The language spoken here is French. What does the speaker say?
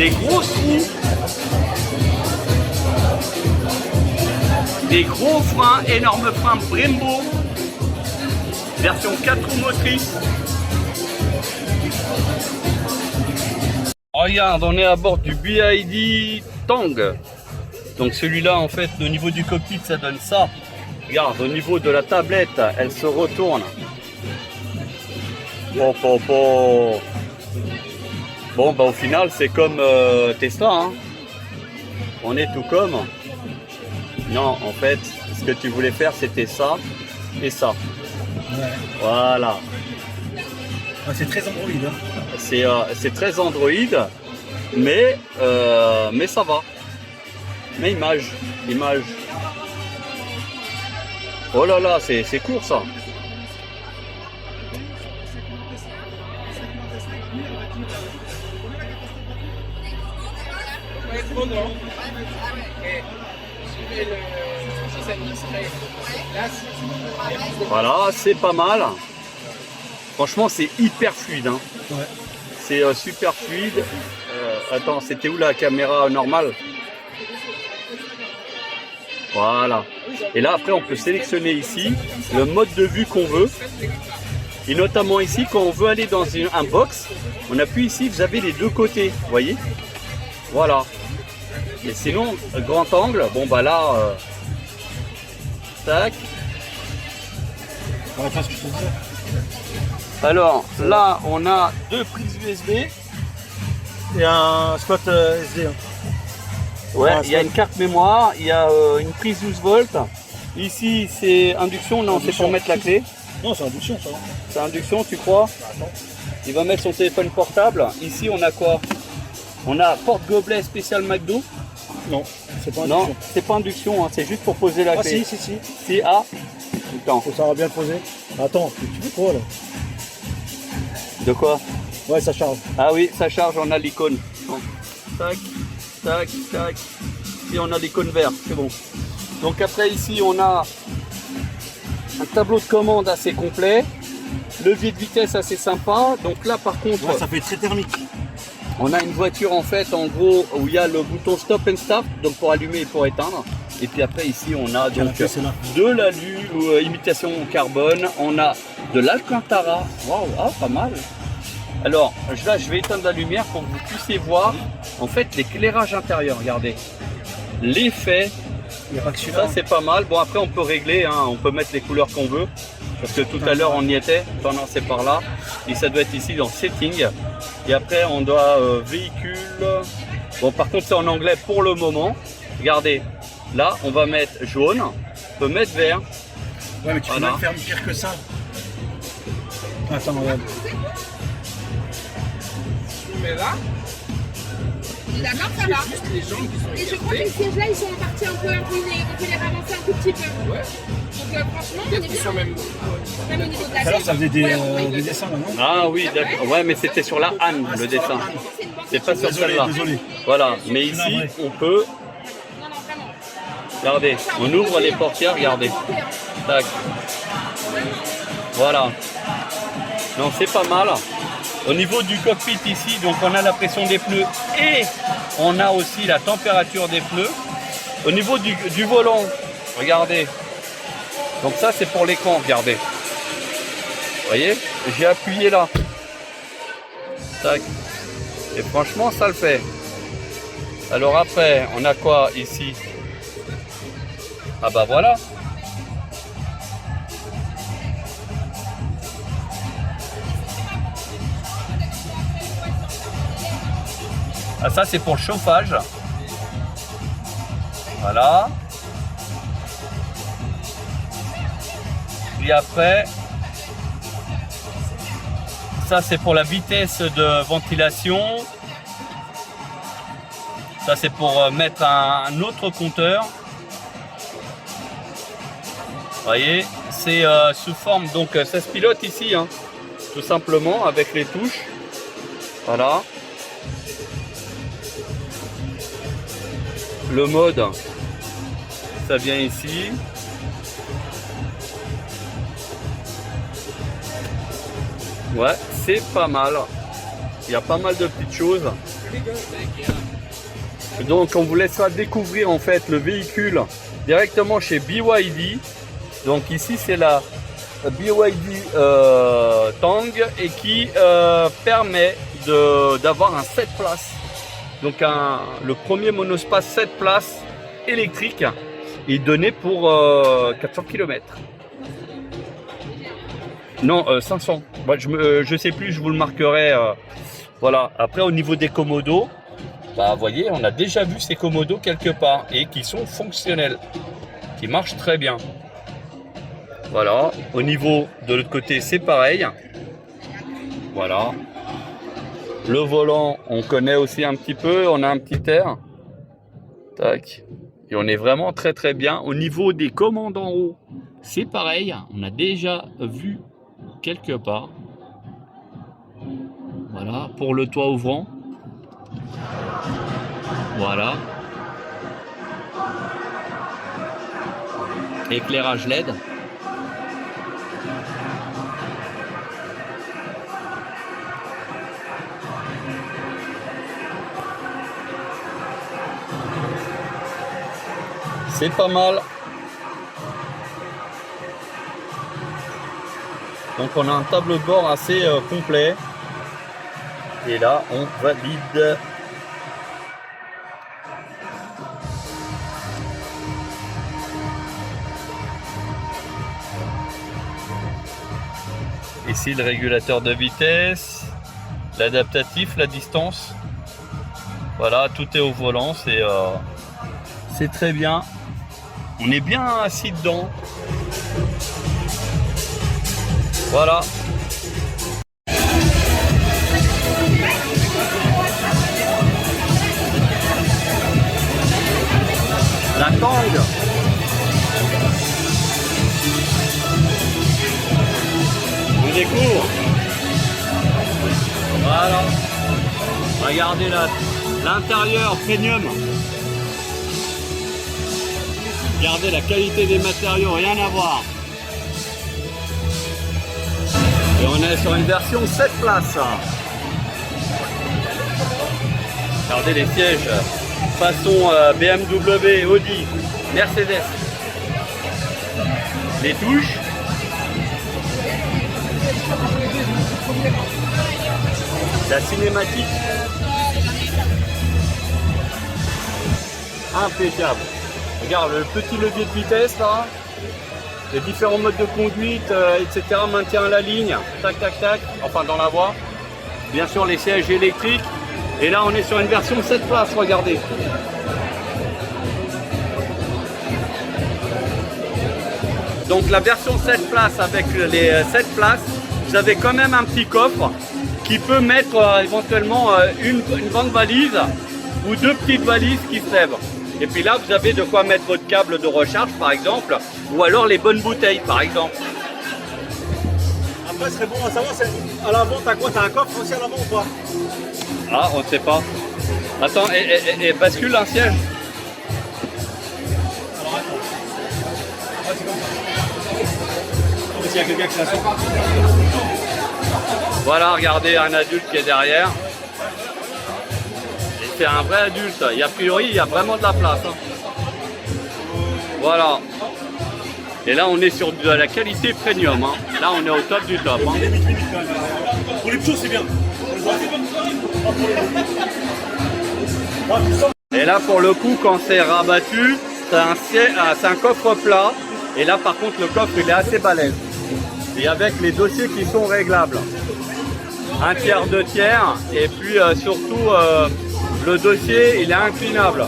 Des gros trous. Des gros freins, énormes freins Brembo. Version 4 roues motrices. Regarde, on est à bord du BYD Tang. Donc celui-là, en fait, au niveau du cockpit, ça donne ça. Regarde, au niveau de la tablette, elle se retourne. Bon, bah au final, c'est comme Tesla. Hein. On est tout comme. Non, en fait, ce que tu voulais faire, c'était ça et ça. Ouais. Voilà. Ah, c'est très Android. Hein. C'est très Android, mais ça va. Mais image. Oh là là, c'est court ça. Voilà, c'est pas mal. Franchement, c'est hyper fluide. Hein. Ouais. C'est super fluide. Attends, c'était où la caméra normale? Voilà. Et là, après, on peut sélectionner ici le mode de vue qu'on veut. Et notamment ici, quand on veut aller dans un box, on appuie ici, vous avez les deux côtés. Vous voyez? Voilà. Et sinon, grand angle, bon bah là, tac. On va faire ce que je te disais. Alors là, on a deux prises USB. Et un spot SD. Hein. Ouais, il y a une carte mémoire, il y a une prise 12 volts. Ici, c'est induction, non, c'est pour mettre la clé. Non, c'est induction, ça. C'est induction, tu crois? Attends. Il va mettre son téléphone portable. Ici, on a quoi? On a porte-gobelet spécial McDo. Non, c'est pas induction. Non, c'est pas induction, hein, c'est juste pour poser la Ah clé. si. Si, ah. Attends. Faut savoir bien le poser. Attends, tu veux quoi là? De quoi? Ouais, ça charge. Ah oui, ça charge, on a l'icône. Tac, tac, tac. Et on a l'icône verte, c'est bon. Donc après ici, on a un tableau de commande assez complet. Levier de vitesse assez sympa. Donc là, par contre, Ouais, ça fait très thermique. on a une voiture en fait, en gros, où il y a le bouton stop and start, donc pour allumer et pour éteindre. Et puis après ici, on a donc de l'alu, imitation carbone. On a de l'Alcantara. Waouh, ah, pas mal. Alors là, je vais éteindre la lumière pour que vous puissiez voir en fait l'éclairage intérieur. Regardez l'effet. Il n'y a pas que celui-là. Ça c'est pas mal. Bon après on peut régler, hein, on peut mettre les couleurs qu'on veut. Parce que tout à l'heure on y était. Enfin non, c'est par là. Et ça doit être ici dans Setting. Et après on doit véhicule. Bon par contre c'est en anglais pour le moment. Regardez. Là on va mettre jaune. On peut mettre vert. Ouais, mais tu peux même faire pire que ça. Attends, regarde. Mais là, D'accord, ça va. juste les gens qui sont Et je crois que les sièges là, ils sont en partie un peu inclinés. On peut les ravancer un tout petit peu. Ouais. Donc franchement, on est Peut-être qu'ils sont bien. même. Même au niveau de la Tout à l'heure, tête. ça faisait Ouais, des dessins maintenant. Ah oui, d'accord. Ouais, mais c'était sur la Anne le dessin. c'est une bonne C'est pas sur Désolé, celle-là. désolé. Voilà, mais ici on peut. Non, non, vraiment. Regardez, on ouvre les portières, regardez. Tac. Voilà. Non, c'est pas mal. Au niveau du cockpit ici, donc on a la pression des pneus et on a aussi la température des pneus. Au niveau du volant, regardez. Donc ça c'est pour l'écran, regardez. Vous voyez, j'ai appuyé là. Tac. Et franchement ça le fait. Alors après, on a quoi ici? Ah bah voilà. Ah ça c'est pour le chauffage. Voilà. Et après, ça c'est pour la vitesse de ventilation. Ça c'est pour mettre un autre compteur. Vous voyez, c'est sous forme, donc ça se pilote ici, hein, tout simplement avec les touches. Voilà. Le mode, ça vient ici. Ouais, c'est pas mal. Il y a pas mal de petites choses. Donc on vous laissera découvrir en fait le véhicule directement chez BYD. Donc ici c'est la BYD Tang et qui permet d'avoir un 7 places. Donc le premier monospace 7 places électrique est donné pour 400 km. Non, 500. Moi, je sais plus, je vous le marquerai. Voilà. Après, au niveau des commodos, bah, vous voyez, on a déjà vu ces commodos quelque part et qui sont fonctionnels, qui marchent très bien. Voilà. Au niveau de l'autre côté, c'est pareil. Voilà. Le volant, on connaît aussi un petit peu. On a un petit air. Tac. Et on est vraiment très très bien. Au niveau des commandes en haut, c'est pareil. On a déjà vu quelque part. Voilà, pour le toit ouvrant. Voilà. Éclairage LED. C'est pas mal. Donc on a un tableau de bord assez complet. Et là on valide. Ici le régulateur de vitesse, l'adaptatif, la distance. Voilà, tout est au volant, c'est très bien. On est bien assis dedans. Voilà. La Tang. On découvre. Voilà. Regardez l'intérieur premium. Regardez la qualité des matériaux, rien à voir. Et on est sur une version 7 places. Regardez les sièges façon BMW, Audi, Mercedes. Les touches. La cinématique. Impeccable. Regarde le petit levier de vitesse là. Les différents modes de conduite, etc. Maintient la ligne. Tac, tac, tac. Enfin dans la voie. Bien sûr les sièges électriques. Et là on est sur une version 7 places, regardez. Donc la version 7 places avec les 7 places, vous avez quand même un petit coffre qui peut mettre éventuellement une grande valise ou deux petites valises qui se lèvent. Et puis là vous avez de quoi mettre votre câble de recharge par exemple, ou alors les bonnes bouteilles par exemple. Après, ce serait bon à savoir, à l'avant, t'as quoi? T'as un coffre aussi à l'avant ou pas? Ah, on ne sait pas. Attends, et bascule un siège. Alors attends. Ah, c'est comme ça. S'il y a quelqu'un qui s'assoit. Voilà, regardez un adulte qui est derrière. Et c'est un vrai adulte. Et a priori, il y a vraiment de la place. Hein. Voilà. Et là, on est sur de la qualité premium. Hein. Là, on est au top du top. Hein. Pour les petits, c'est bien. Et là, pour le coup, quand c'est rabattu, c'est un coffre plat. Et là, par contre, le coffre, il est assez balèze. Et avec les dossiers qui sont réglables. 1/3, 2/3. Et puis, surtout, le dossier, il est inclinable.